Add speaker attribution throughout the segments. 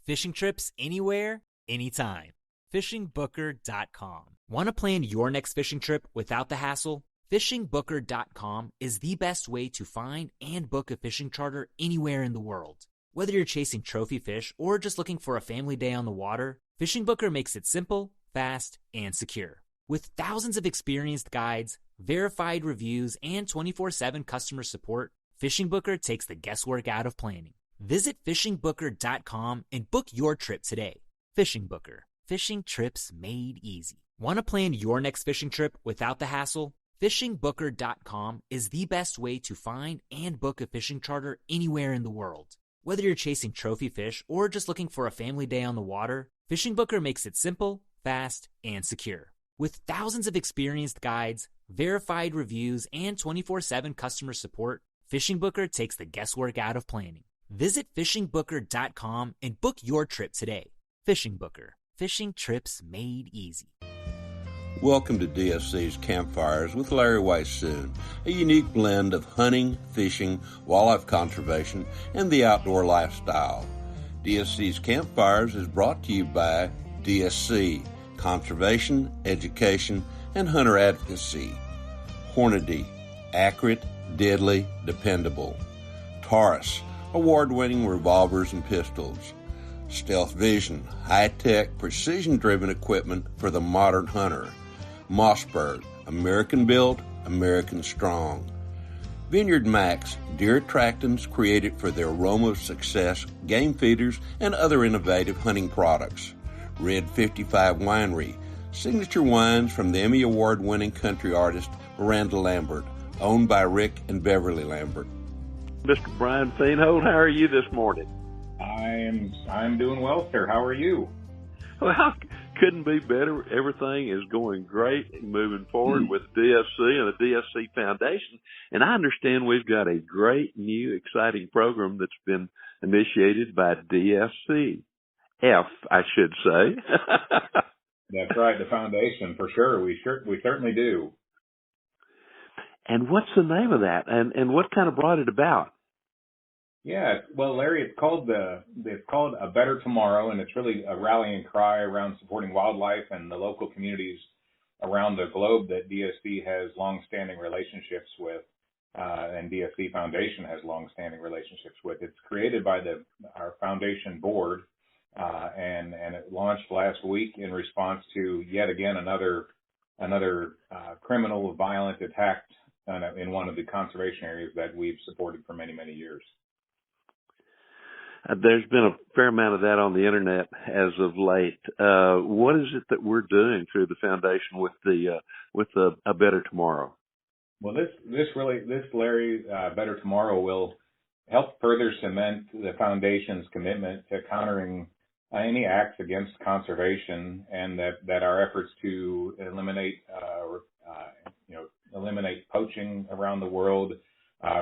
Speaker 1: Fishing trips anywhere, anytime. FishingBooker.com. Want to plan your next fishing trip without the hassle? FishingBooker.com is the best way to find and book a fishing charter anywhere in the world. Whether you're chasing trophy fish or just looking for a family day on the water, Fishing Booker makes it simple, fast, and secure. With thousands of experienced guides, verified reviews, and 24/7 customer support, Fishing Booker takes the guesswork out of planning. Visit FishingBooker.com and book your trip today. Fishing Booker. Fishing trips made easy. Want to plan your next fishing trip without the hassle? FishingBooker.com is the best way to find and book a fishing charter anywhere in the world. Whether you're chasing trophy fish or just looking for a family day on the water, Fishing Booker makes it simple, fast, and secure. With thousands of experienced guides, verified reviews, and 24/7 customer support, Fishing Booker takes the guesswork out of planning. Visit FishingBooker.com and book your trip today. Fishing Booker. Fishing trips made easy.
Speaker 2: Welcome to DSC's Campfires with Larry Weissoon, a unique blend of hunting, fishing, wildlife conservation, and the outdoor lifestyle. DSC's Campfires is brought to you by DSC, Conservation, Education, and Hunter Advocacy. Hornady, accurate, deadly, dependable. Taurus, award-winning revolvers and pistols. Stealth Vision, high-tech, precision-driven equipment for the modern hunter. Mossberg, American-built, American-strong. Vineyard Max, deer attractants created for the aroma of success, game feeders, and other innovative hunting products. Red 55 Winery, signature wines from the Emmy Award-winning country artist Miranda Lambert, owned by Rick and Beverly Lambert.
Speaker 3: Mr. Brian Feinhold, how are you this morning?
Speaker 4: I'm doing well, sir. How are you?
Speaker 3: Well, couldn't be better. Everything is going great and moving forward with DSC and the DSC Foundation. And I understand we've got a great new exciting program that's been initiated by DSCF, I should say.
Speaker 4: That's right, the foundation, for sure. We certainly do.
Speaker 3: And what's the name of that? And what kind of brought it about?
Speaker 4: Yeah, well, Larry, it's called A Better Tomorrow, and it's really a rallying cry around supporting wildlife and the local communities around the globe that DSC has long-standing relationships with, and DSC Foundation has long-standing relationships with. It's created by our foundation board, and it launched last week in response to yet again another criminal, violent attack in one of the conservation areas that we've supported for many, many years.
Speaker 3: There's been a fair amount of that on the internet as of late. What is it that we're doing through the foundation with A Better Tomorrow?
Speaker 4: Well, this Larry, Better Tomorrow will help further cement the foundation's commitment to countering any acts against conservation, and that our efforts to eliminate poaching around the world,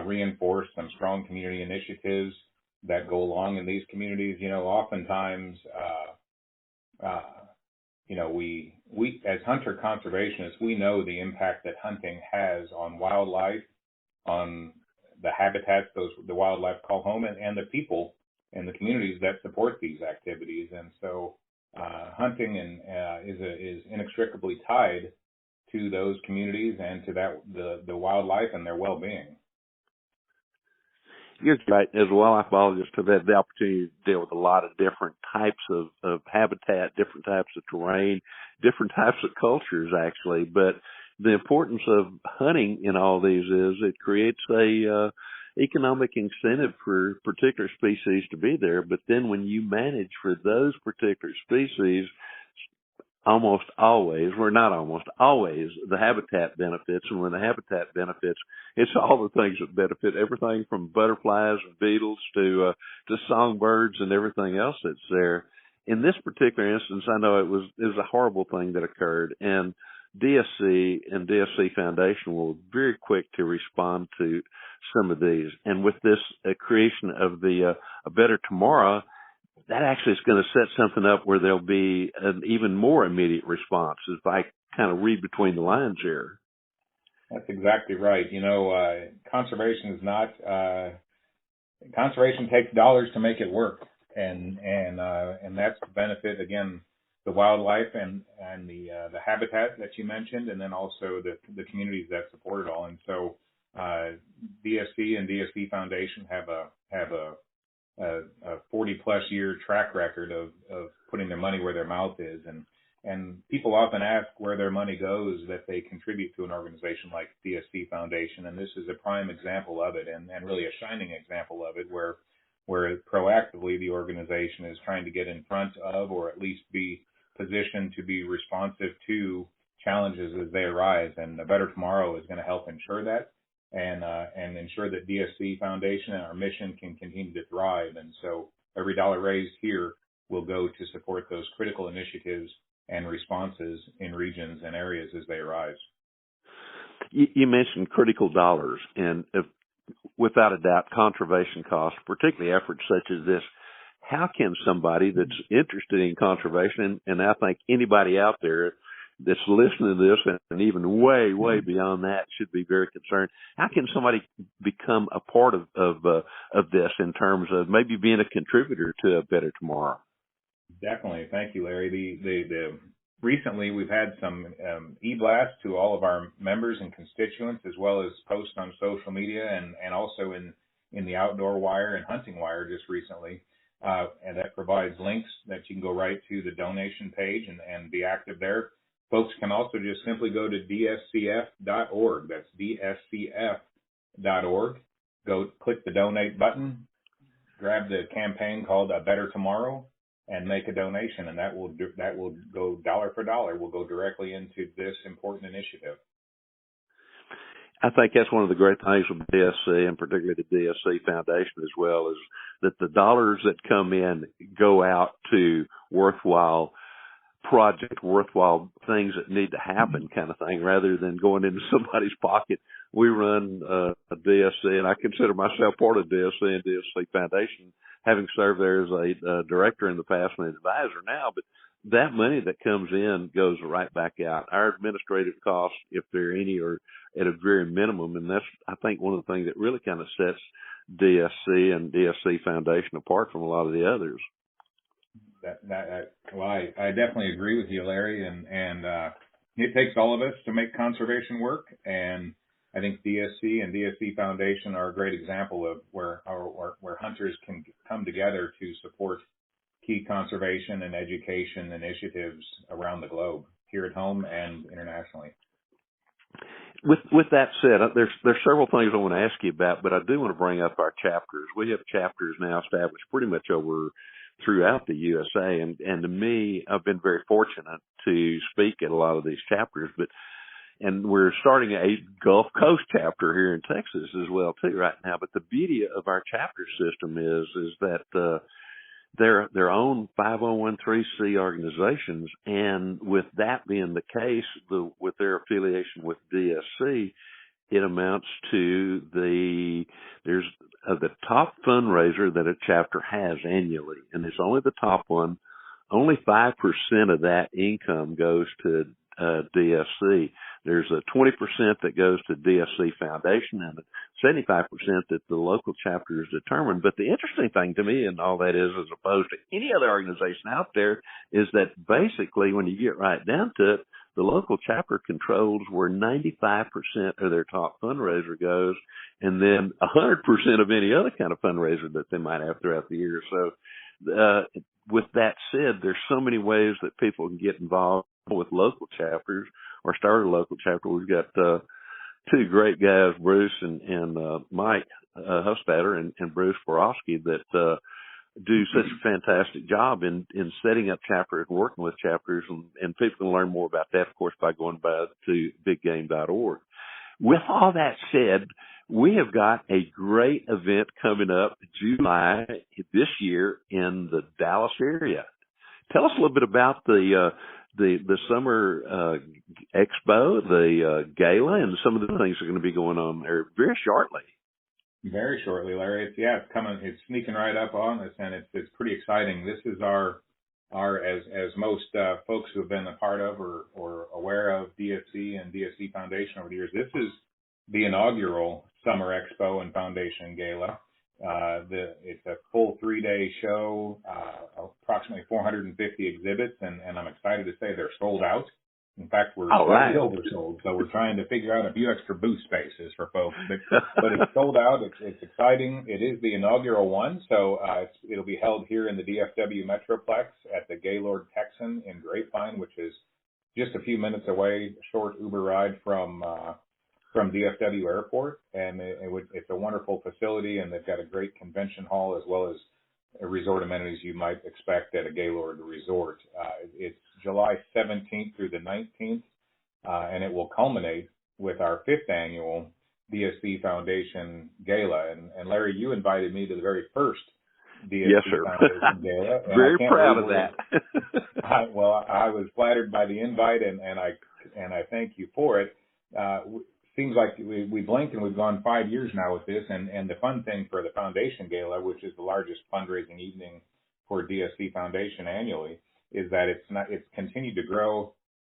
Speaker 4: reinforce some strong community initiatives that go along in these communities. Oftentimes, we as hunter conservationists, we know the impact that hunting has on wildlife, on the habitats the wildlife call home, and the people and the communities that support these activities. And so, hunting is inextricably tied to those communities and to the wildlife and their well-being.
Speaker 3: You're right. As a wildlife biologist, I've had the opportunity to deal with a lot of different types of habitat, different types of terrain, different types of cultures, actually. But the importance of hunting in all these is it creates a economic incentive for particular species to be there. But then when you manage for those particular species, almost always, the habitat benefits. And when the habitat benefits, it's all the things that benefit, everything from butterflies and beetles to songbirds and everything else that's there. In this particular instance, I know it was a horrible thing that occurred, and DSC and DSC Foundation were very quick to respond to some of these. And with this creation of the A Better Tomorrow, that actually is going to set something up where there'll be an even more immediate response, if I kind of read between the lines here.
Speaker 4: That's exactly right. Conservation is not conservation takes dollars to make it work, and that's to benefit, again, the wildlife and the habitat that you mentioned, and then also the communities that support it all. And so DSC and DSC Foundation have a 40-plus year track record of putting their money where their mouth is, and people often ask where their money goes that they contribute to an organization like DSC Foundation, and this is a prime example of it, and really a shining example of it, where proactively the organization is trying to get in front of, or at least be positioned to be responsive to, challenges as they arise. And A Better Tomorrow is going to help ensure that, and ensure that DSC Foundation and our mission can continue to thrive. And so every dollar raised here will go to support those critical initiatives and responses in regions and areas as they arise.
Speaker 3: You mentioned critical dollars, and without a doubt, conservation costs, particularly efforts such as this. How can somebody that's interested in conservation, and I think anybody out there that's listening to this and even way, way beyond that should be very concerned, how can somebody become a part of this in terms of maybe being a contributor to A Better Tomorrow?
Speaker 4: Definitely. Thank you, Larry. Recently, we've had some e-blasts to all of our members and constituents, as well as posts on social media and also in the Outdoor Wire and Hunting Wire just recently. And that provides links that you can go right to the donation page and be active there. Folks can also just simply go to DSCF.org. That's DSCF.org. Go click the donate button, grab the campaign called A Better Tomorrow, and make a donation, and that will go dollar for dollar, will go directly into this important initiative.
Speaker 3: I think that's one of the great things with DSC, and particularly the DSC Foundation as well, is that the dollars that come in go out to worthwhile project, worthwhile things that need to happen kind of thing, rather than going into somebody's pocket. We run a DSC, and I consider myself part of DSC and DSC Foundation, having served there as a director in the past and an advisor now. But that money that comes in goes right back out. Our administrative costs, if there are any, are at a very minimum, and that's, I think, one of the things that really kind of sets DSC and DSC Foundation apart from a lot of the others.
Speaker 4: Well, I definitely agree with you, Larry, and it takes all of us to make conservation work, and I think DSC and DSC Foundation are a great example of where hunters can come together to support key conservation and education initiatives around the globe, here at home and internationally.
Speaker 3: With that said, there's several things I want to ask you about, but I do want to bring up our chapters. We have chapters now established pretty much throughout the USA, and to me, I've been very fortunate to speak at a lot of these chapters, and we're starting a Gulf Coast chapter here in Texas as well too right now. But the beauty of our chapter system is that they're their own 501(c)(3) organizations, and with that being the case, with their affiliation with DSC, it amounts to the top fundraiser that a chapter has annually, and it's only the top one. Only 5% of that income goes to DSC. There's a 20% that goes to DSC Foundation, and 75% that the local chapter is determined. But the interesting thing to me in all that is, as opposed to any other organization out there, is that basically when you get right down to it, the local chapter controls where 95% of their top fundraiser goes, and then 100% of any other kind of fundraiser that they might have throughout the year. So with that said, there's so many ways that people can get involved with local chapters or start a local chapter. We've got two great guys, Bruce and Mike Hufstadter and Bruce Borowski, that do such a fantastic job in setting up chapters and working with chapters, and people can learn more about that, of course, by going to biggame.org. With all that said, we have got a great event coming up July this year in the Dallas area. Tell us a little bit about the summer expo, the gala, and some of the things that are going to be going on there very shortly.
Speaker 4: Very shortly, Larry. It's coming. It's sneaking right up on us, and it's pretty exciting. This is our as most folks who have been a part of or aware of DSC and DSC Foundation over the years, this is the inaugural Summer Expo and Foundation Gala. It's a full 3-day show, approximately 450 exhibits, and I'm excited to say they're sold out. In fact, we're slightly oversold, so we're trying to figure out a few extra booth spaces for folks. But it's sold out. It's exciting. It is the inaugural one, so it'll be held here in the DFW Metroplex at the Gaylord Texan in Grapevine, which is just a few minutes away, a short Uber ride from DFW Airport. And it's a wonderful facility, and they've got a great convention hall as well as resort amenities you might expect at a Gaylord resort. It's July 17th through the 19th, and it will culminate with our 5th annual DSC Foundation Gala. And Larry, you invited me to the very first DSC Foundation Gala. And
Speaker 3: Very proud of that.
Speaker 4: I was flattered by the invite, and I thank you for it. Seems like we blinked and we've gone 5 years now with this. And the fun thing for the Foundation Gala, which is the largest fundraising evening for DSC Foundation annually, is that it's continued to grow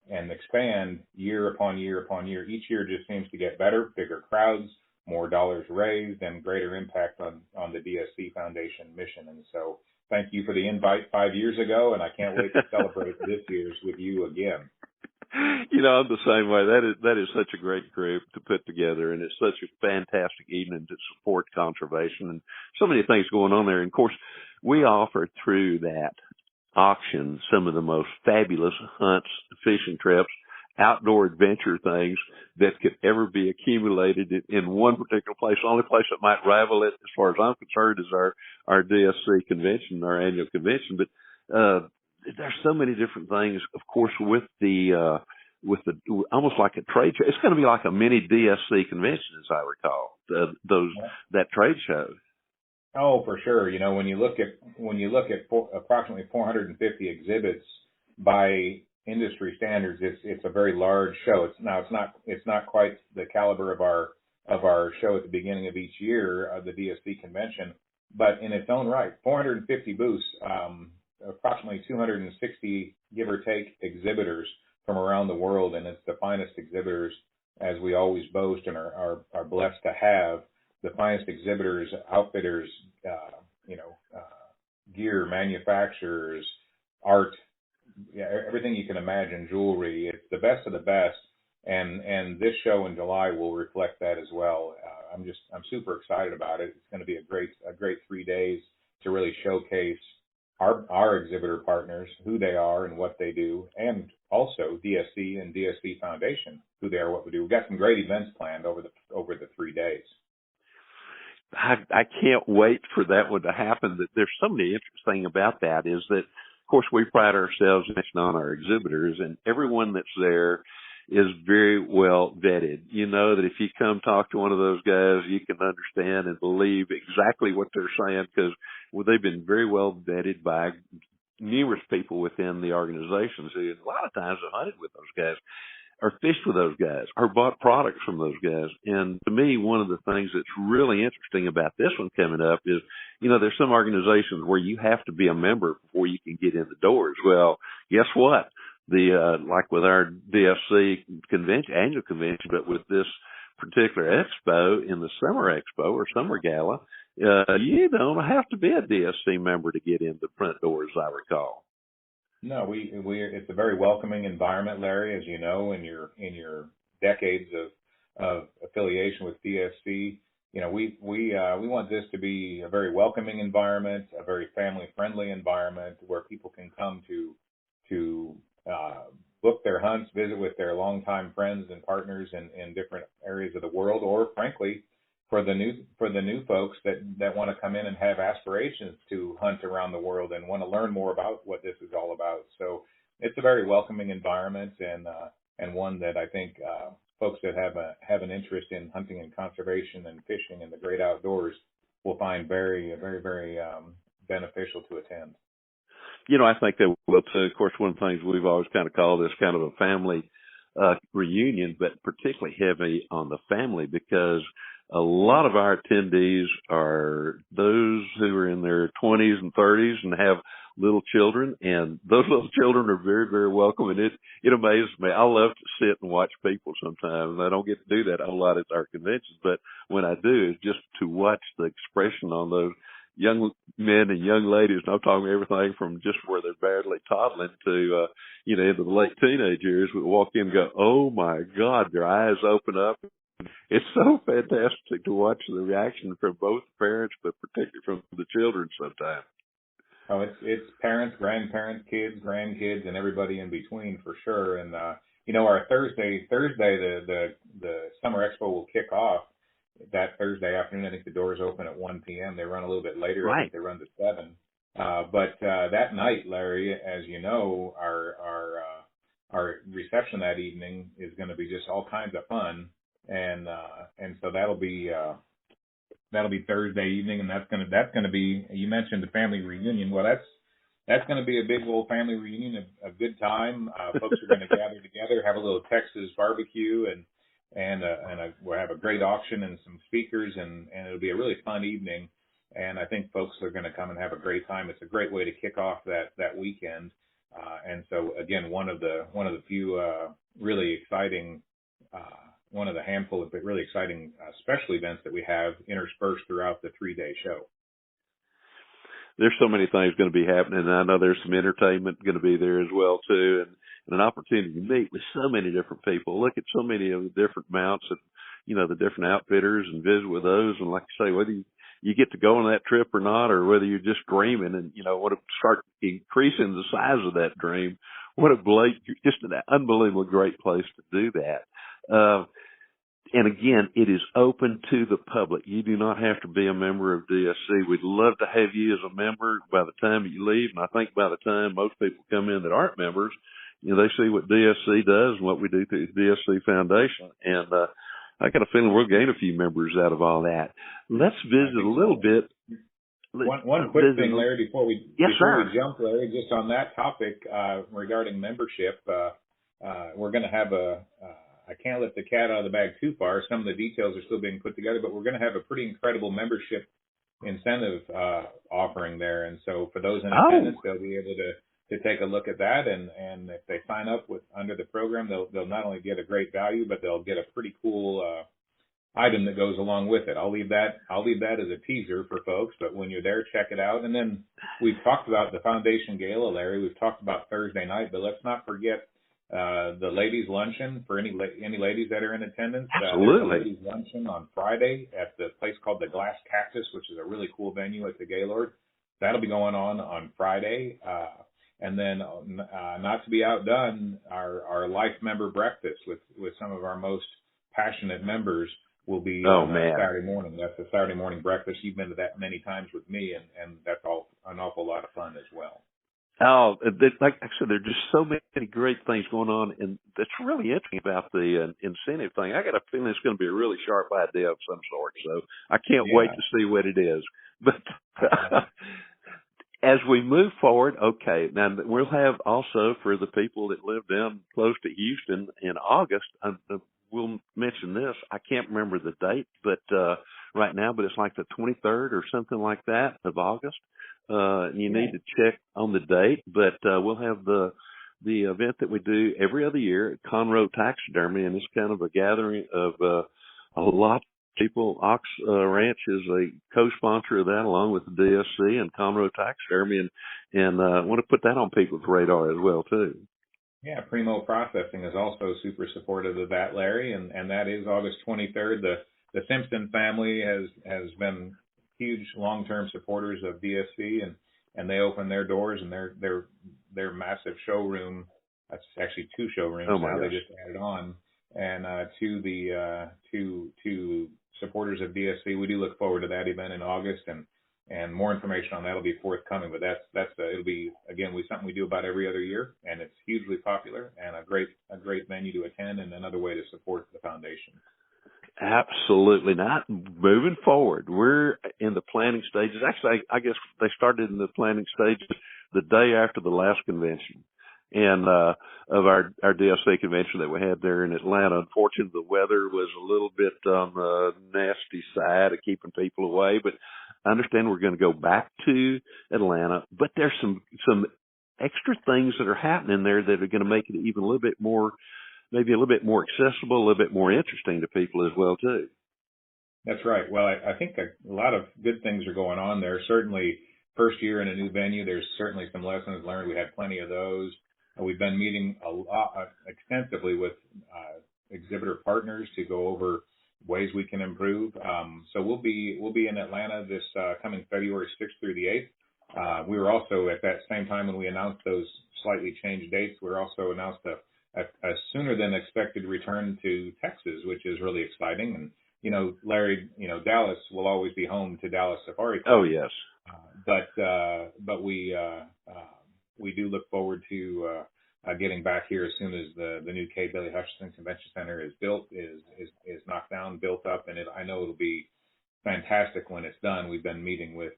Speaker 4: and expand year upon year upon year. Each year just seems to get better, bigger crowds, more dollars raised, and greater impact on the DSC Foundation mission. And so thank you for the invite 5 years ago, and I can't wait to celebrate this year's with you again.
Speaker 3: I'm the same way. That is such a great group to put together, and it's such a fantastic evening to support conservation and so many things going on there. And of course, we offer through that auction some of the most fabulous hunts, fishing trips, outdoor adventure things that could ever be accumulated in one particular place. The only place that might rival it, as far as I'm concerned, is our DSC convention, our annual convention. But there's so many different things, of course, with the almost like a trade show. It's going to be like a mini DSC convention, as I recall, that trade show.
Speaker 4: Oh, for sure. When you look at approximately 450 exhibits by industry standards, it's a very large show. It's not quite the caliber of our show at the beginning of each year, the DSC convention, but in its own right, 450 booths, approximately 260, give or take, exhibitors from around the world, and it's the finest exhibitors, as we always boast and are blessed to have, the finest exhibitors, outfitters, gear manufacturers, art, everything you can imagine, jewelry. It's the best of the best, and this show in July will reflect that as well. I'm super excited about it. It's going to be a great 3 days to really showcase our exhibitor partners, who they are and what they do, and also DSC and DSC Foundation, who they are, what we do. We've got some great events planned over the 3 days.
Speaker 3: I can't wait for that one to happen. There's so many interesting about that is that, of course, we pride ourselves on our exhibitors, and everyone that's there is very well vetted. You know that if you come talk to one of those guys, you can understand and believe exactly what they're saying because they've been very well vetted by numerous people within the organizations who a lot of times have hunted with those guys or fished with those guys or bought products from those guys. And to me, one of the things that's really interesting about this one coming up is, there's some organizations where you have to be a member before you can get in the doors. Well, guess what? Like with our DSC convention, annual convention, but with this particular expo in the summer expo or summer gala, you don't have to be a DSC member to get in the front door, as I recall.
Speaker 4: No, it's a very welcoming environment, Larry, as you know, in your decades of affiliation with DSC. We want this to be a very welcoming environment, a very family-friendly environment where people can come to book their hunts, visit with their longtime friends and partners in different areas of the world, or frankly, for the new folks that want to come in and have aspirations to hunt around the world and want to learn more about what this is all about. So it's a very welcoming environment and one that I think folks that have an interest in hunting and conservation and fishing and the great outdoors will find very, very, very beneficial to attend.
Speaker 3: I think that will too. Of course, one of the things we've always kind of called this kind of a family reunion, but particularly heavy on the family because a lot of our attendees are those who are in their 20s and 30s and have little children, and those little children are very, very welcome, and it amazes me. I love to sit and watch people sometimes, and I don't get to do that a whole lot at our conventions, but when I do, it's just to watch the expression on those young men and young ladies, and I'm talking everything from just where they're barely toddling to, into the late teenage years, we walk in and go, oh my God, their eyes open up. It's so fantastic to watch the reaction from both parents, but particularly from the children sometimes.
Speaker 4: Oh, it's parents, grandparents, kids, grandkids, and everybody in between for sure. And our Thursday, the Summer Expo will kick off that Thursday afternoon. I think the doors open at 1 p.m. They run a little bit later. Right. I think they run to 7. But that night, Larry, as you know, our reception that evening is going to be just all kinds of fun. And so that'll be Thursday evening, and that's gonna be. You mentioned the family reunion. Well, that's gonna be a big old family reunion, a good time. Folks are gonna gather together, have a little Texas barbecue, and we'll have a great auction and some speakers, and it'll be a really fun evening. And I think folks are gonna come and have a great time. It's a great way to kick off that weekend. And so again, one of the few really exciting. One of the handful of really exciting special events that we have interspersed throughout the 3-day show.
Speaker 3: There's so many things going to be happening, and I know there's some entertainment going to be there as well, too, and an opportunity to meet with so many different people, look at so many of the different mounts and, the different outfitters and visit with those. And like I say, whether you get to go on that trip or not, or whether you're just dreaming and, want to start increasing the size of that dream, just an unbelievably great place to do that. And again, it is open to the public. You do not have to be a member of DSC. We'd love to have you as a member by the time you leave. And I think by the time most people come in that aren't members, they see what DSC does and what we do through the DSC Foundation. And I got a feeling we'll gain a few members out of all that. Let's visit a little bit.
Speaker 4: One quick thing, Larry, before we jump, Larry, just on that topic regarding membership, we're going to have I can't let the cat out of the bag too far. Some of the details are still being put together, but we're going to have a pretty incredible membership incentive offering there. And so for those in attendance, they'll be able to take a look at that. And if they sign up under the program, they'll not only get a great value, but they'll get a pretty cool item that goes along with it. I'll leave that as a teaser for folks, but when you're there, check it out. And then we've talked about the Foundation Gala, Larry. We've talked about Thursday night, but let's not forget the ladies' luncheon for any ladies that are in attendance.
Speaker 3: Absolutely.
Speaker 4: There's a ladies' luncheon on Friday at the place called the Glass Cactus, which is a really cool venue at the Gaylord. That'll be going on Friday. And then, not to be outdone, our life member breakfast with some of our most passionate members will be Saturday morning. That's a Saturday morning breakfast. You've been to that many times with me, and that's an awful lot of fun as well.
Speaker 3: Oh, like I said, there are just so many great things going on, and that's really interesting about the incentive thing. I got a feeling it's going to be a really sharp idea of some sort, so I can't wait to see what it is. But as we move forward, okay, now we'll have also for the people that live down close to Houston in August, we'll mention this. I can't remember the date, but right now, but it's like the 23rd or something like that of August. You need to check on the date, but we'll have the event that we do every other year at Conroe Taxidermy, and it's kind of a gathering of a lot of people. Ox Ranch is a co-sponsor of that, along with the DSC and Conroe Taxidermy, and I want to put that on people's radar as well too.
Speaker 4: Yeah, Primo Processing is also super supportive of that, Larry, and that is August 23rd. The Simpson family has been huge long-term supporters of DSC, and they open their doors and their massive showroom. That's actually 2 showrooms now. Gosh. They just added on, and to supporters of DSC, we do look forward to that event in August, and more information on that will be forthcoming. But it'll be something we do about every other year, and it's hugely popular and a great venue to attend and another way to support the foundation.
Speaker 3: Absolutely not. Moving forward, we're in the planning stages. Actually, I guess they started in the planning stages the day after the last convention. and of our DSC convention that we had there in Atlanta. Unfortunately, the weather was a little bit on the nasty side of keeping people away, but I understand we're going to go back to Atlanta, but there's some extra things that are happening there that are going to make it even a little bit more, maybe a little bit more accessible, a little bit more interesting to people as well, too.
Speaker 4: That's right. Well, I think a lot of good things are going on there. Certainly, first year in a new venue, there's certainly some lessons learned. We had plenty of those. We've been meeting extensively with exhibitor partners to go over ways we can improve. So we'll be in Atlanta this coming February 6th through the 8th. We were also at that same time when we announced those slightly changed dates, we were also announced a sooner than expected return to Texas, which is really exciting. And Larry, Dallas will always be home to Dallas Safari Club.
Speaker 3: Oh, yes.
Speaker 4: But we do look forward to getting back here as soon as the new K. Bailey Hutchinson Convention Center is built, is knocked down, built up, and I know it'll be fantastic when it's done. We've been meeting with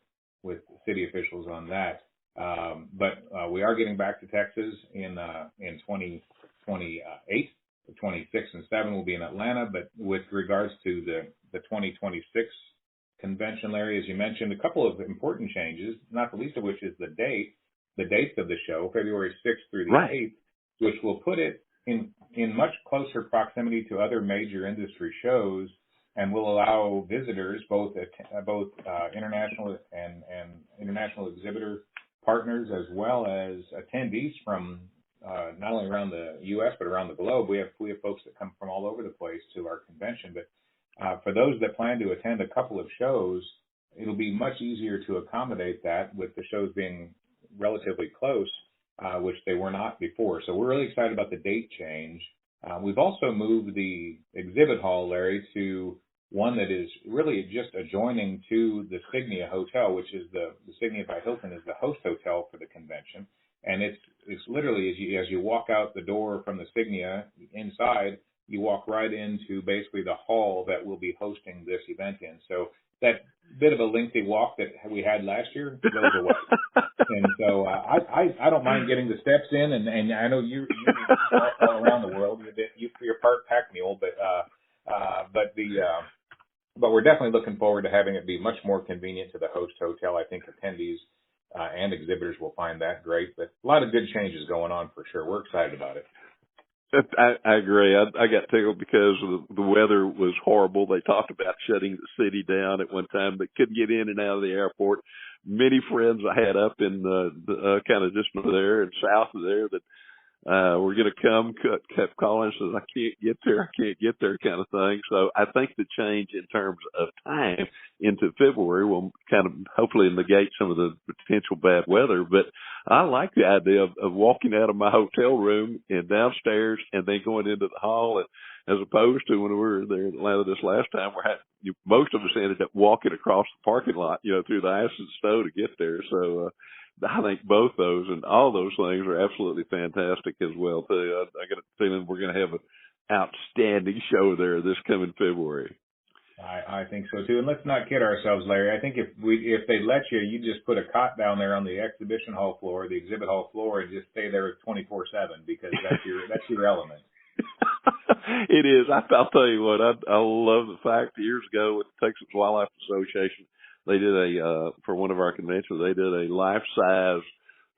Speaker 4: city officials on that. But we are getting back to Texas in 2028. The 26 and 7 will be in Atlanta, but with regards to the 2026 convention, Larry, as you mentioned, a couple of important changes, not the least of which is the dates of the show, February 6th through the 8th, which will put it in much closer proximity to other major industry shows and will allow visitors, both international and international exhibitor partners, as well as attendees from not only around the U.S. but around the globe. We have folks that come from all over the place to our convention. But for those that plan to attend a couple of shows, it'll be much easier to accommodate that with the shows being relatively close, which they were not before. So we're really excited about the date change. We've also moved the exhibit hall, Larry, to one that is really just adjoining to the Signia Hotel, which is the Signia by Hilton is the host hotel for the convention. And it's literally as you walk out the door from the Signia inside, you walk right into basically the hall that we'll be hosting this event in. So that bit of a lengthy walk that we had last year goes away. And so I don't mind getting the steps in, and I know you all around the world. You're part pack mule, but we're definitely looking forward to having it be much more convenient to the host hotel. I think attendees and exhibitors will find that great. But a lot of good changes going on for sure. We're excited about it.
Speaker 3: I agree. I got tickled because the weather was horrible. They talked about shutting the city down at one time. They couldn't get in and out of the airport. Many friends I had up in kind of just there and south of there that were going to come, kept calling, says, I can't get there kind of thing. So I think the change in terms of time into February will kind of hopefully negate some of the potential bad weather. But I like the idea of walking out of my hotel room and downstairs and then going into the hall, and as opposed to when we were there in Atlanta this last time, most of us ended up walking across the parking lot, through the ice and snow to get there. So, I think both those and all those things are absolutely fantastic as well, too. I got a feeling we're going to have an outstanding show there this coming February.
Speaker 4: I think so, too. And let's not kid ourselves, Larry. I think if they let you just put a cot down there on the exhibition hall floor, the exhibit hall floor, and just stay there 24/7 because that's your element.
Speaker 3: It is. I'll tell you what, I love the fact years ago with the Texas Wildlife Association, they did for one of our conventions, they did a life-size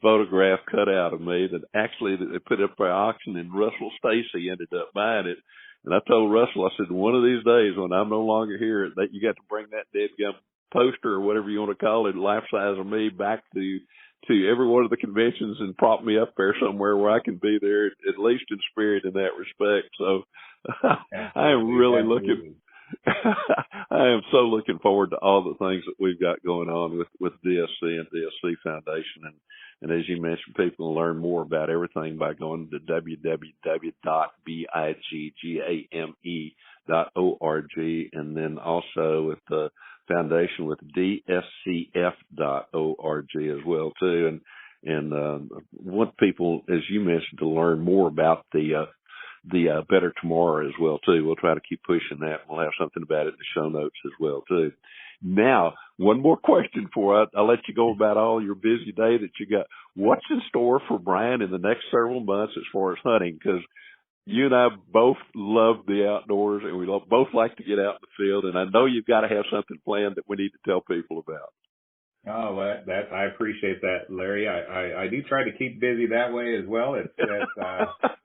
Speaker 3: photograph cutout of me that actually they put up for auction, and Russell Stacy ended up buying it. And I told Russell, I said, one of these days when I'm no longer here, that you got to bring that dead-gum poster or whatever you want to call it, life-size of me, back to every one of the conventions and prop me up there somewhere where I can be there, at least in spirit in that respect. So I am really looking. I am so looking forward to all the things that we've got going on with DSC and DSC Foundation. And as you mentioned, people can learn more about everything by going to www.biggame.org, and then also with the foundation with DSCF.org as well, too. And want people, as you mentioned, to learn more about the Better Tomorrow as well, too. We'll try to keep pushing that. We'll have something about it in the show notes as well, too. Now, one more question for it. I'll let you go about all your busy day that you got. What's in store for Brian in the next several months as far as hunting? Because you and I both love the outdoors, and we both like to get out in the field. And I know you've got to have something planned that we need to tell people about.
Speaker 4: Oh, well, I appreciate that, Larry. I do try to keep busy that way as well as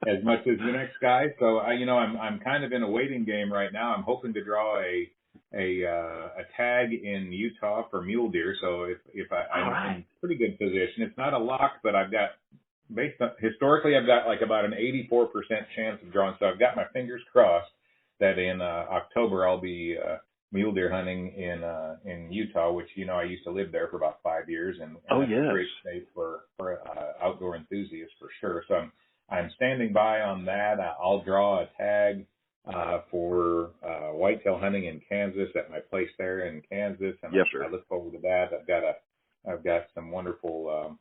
Speaker 4: as much as the next guy. So I'm kind of in a waiting game right now. I'm hoping to draw a tag in Utah for mule deer. So if I'm in pretty good position, it's not a lock, but I've got historically I've got like about an 84% chance of drawing. So I've got my fingers crossed that in October I'll be mule deer hunting in Utah, which I used to live there for about 5 years, and it's a great state for outdoor enthusiasts for sure. So I'm standing by on that. I'll draw a tag for whitetail hunting in Kansas at my place there in Kansas, and I look forward to that. I've got some wonderful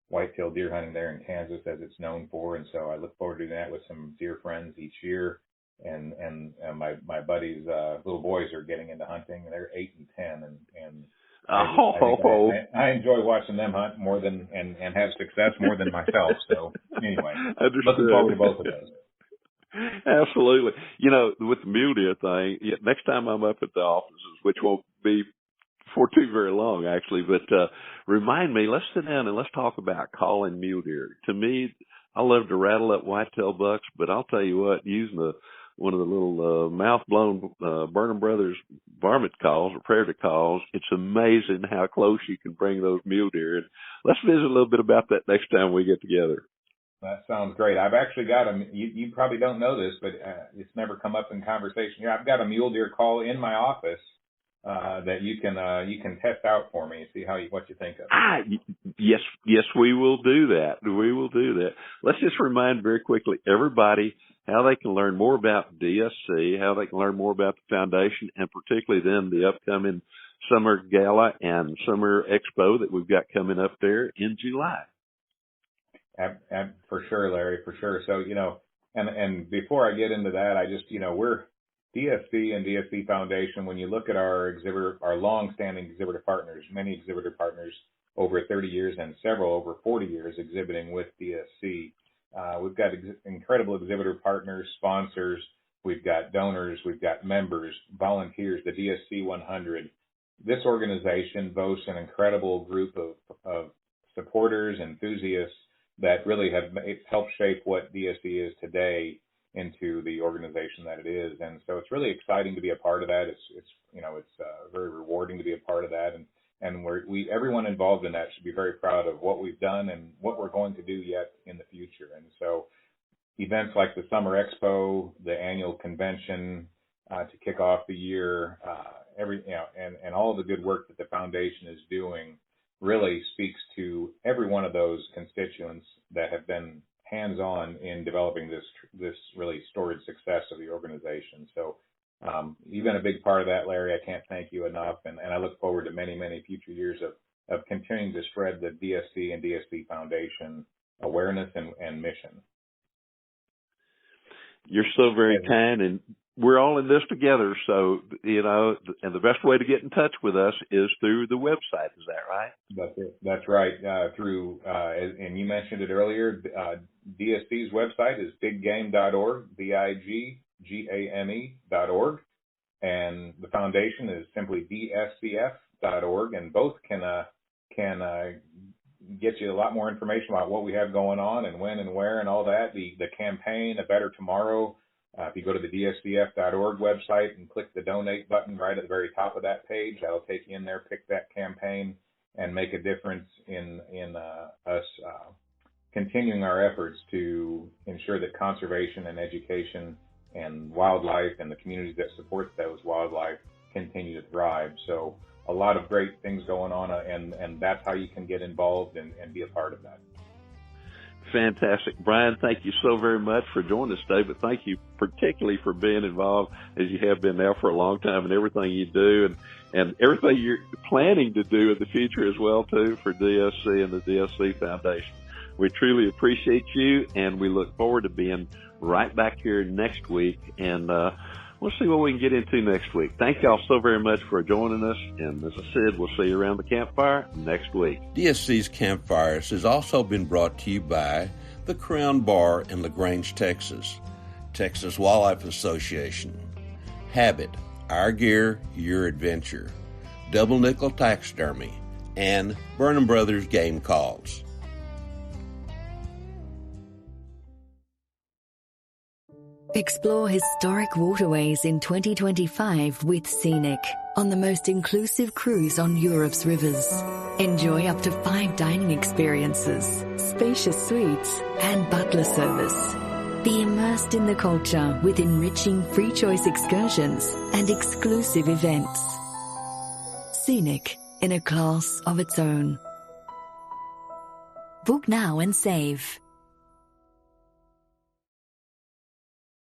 Speaker 4: whitetail deer hunting there in Kansas, as it's known for, and so I look forward to doing that with some deer friends each year. And my buddies' little boys are getting into hunting. They're 8 and 10, and I enjoy watching them hunt more than and have success more than myself. So anyway, looking forward to both of those.
Speaker 3: Absolutely. With the mule deer thing, next time I'm up at the offices, which won't be for too very long actually, but remind me, let's sit down and let's talk about calling mule deer. To me, I love to rattle up whitetail bucks, but I'll tell you what, using one of the little mouth-blown Burnham Brothers varmint calls or predator calls, it's amazing how close you can bring those mule deer. And let's visit a little bit about that next time we get together.
Speaker 4: That sounds great. I've actually got you probably don't know this, but it's never come up in conversation here. I've got a mule deer call in my office that you can test out for me and see what you think of it.
Speaker 3: Yes, we will do that. We will do that. Let's just remind very quickly everybody how they can learn more about DSC, how they can learn more about the foundation, and particularly then the upcoming summer gala and summer expo that we've got coming up there in July.
Speaker 4: For sure, Larry, for sure. So, and before I get into that, I just, we're DSC and DSC Foundation. When you look at our long-standing exhibitor partners, many exhibitor partners over 30 years and several over 40 years exhibiting with DSC, we've got incredible exhibitor partners, sponsors, we've got donors, we've got members, volunteers, the DSC 100. This organization boasts an incredible group of supporters, enthusiasts that really have helped shape what DSC is today into the organization that it is. And so it's really exciting to be a part of that. It's very rewarding to be a part of that. And everyone involved in that should be very proud of what we've done and what we're going to do yet in the future. And so events like the Summer Expo, the annual convention to kick off the year, and all the good work that the foundation is doing really speaks to every one of those constituents that have been hands-on in developing this really storied success of the organization. So you've been a big part of that, Larry. I can't thank you enough, and I look forward to many, many future years of continuing to spread the DSC and DSC Foundation awareness and mission.
Speaker 3: You're so very kind, and we're all in this together. So, and the best way to get in touch with us is through the website. Is that right?
Speaker 4: That's right. Through, and you mentioned it earlier, DSC's website is biggame.org, BIGGAME.org. And the foundation is simply DSCF.org. And both can get you a lot more information about what we have going on and when and where and all that. The campaign, A Better Tomorrow, if you go to the DSCF.org website and click the donate button right at the very top of that page, that'll take you in there, pick that campaign, and make a difference in us continuing our efforts to ensure that conservation and education and wildlife and the communities that support those wildlife continue to thrive. So a lot of great things going on, and that's how you can get involved and be a part of that.
Speaker 3: Fantastic. Brian, thank you so very much for joining us today, but thank you particularly for being involved as you have been now for a long time in everything you do and everything you're planning to do in the future as well, too, for DSC and the DSC Foundation. We truly appreciate you, and we look forward to being right back here next week. And we'll see what we can get into next week. Thank y'all so very much for joining us. And as I said, we'll see you around the campfire next week.
Speaker 2: DSC's Campfires has also been brought to you by the Crown Bar in LaGrange, Texas, Texas Wildlife Association, Habit, Our Gear, Your Adventure, Double Nickel Taxidermy, and Burnham Brothers Game Calls.
Speaker 5: Explore historic waterways in 2025 with Scenic on the most inclusive cruise on Europe's rivers. Enjoy up to 5 dining experiences, spacious suites, and butler service. Be immersed in the culture with enriching free choice excursions and exclusive events. Scenic, in a class of its own. Book now and save.